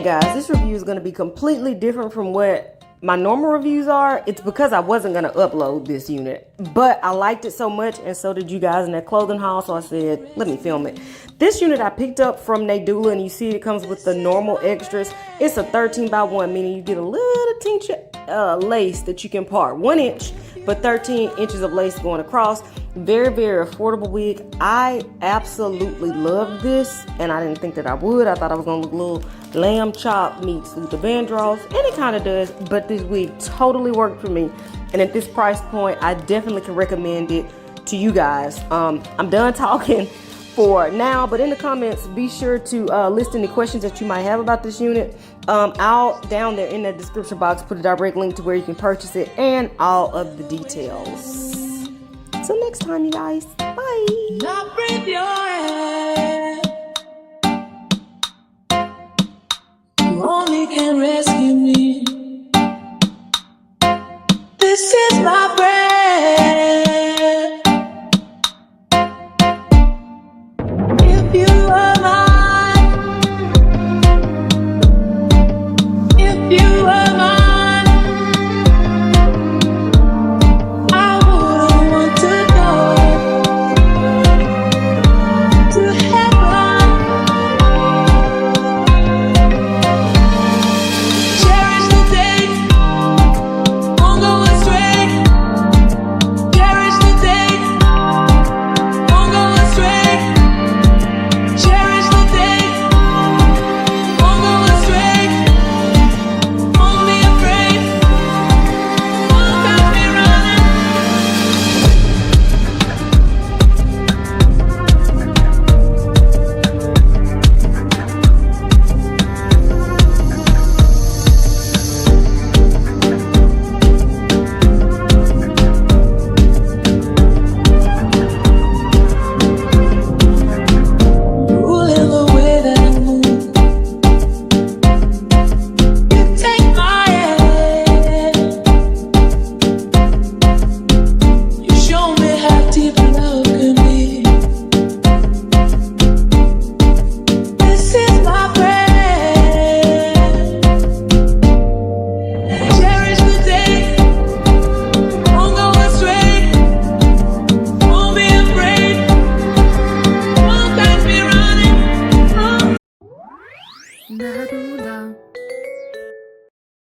guys, this review is going to be completely different from what my normal reviews are. It's because I wasn't going to upload this unit, but I liked it so much, and so did you guys in that clothing haul, so I said, let me film it. This unit I picked up from Nadula, and you see it comes with the normal extras. It's a 13x1, meaning you get a little tincture lace that you can part 1 inch, but 13 inches of lace going across. Very, very affordable wig. I absolutely love this, and I didn't think that I would. I thought I was going to look a little lamb chop meets Luther Vandross, and it kind of does, but this wig totally worked for me. And at this price point, I definitely can recommend it to you guys. I'm done talking for now, but in the comments, be sure to list any questions that you might have about this unit. I'll, down there in that description box, put a direct link to where you can purchase it and all of the details. Till next time, you guys. Bye. Now breathe your head. You only can rescue me.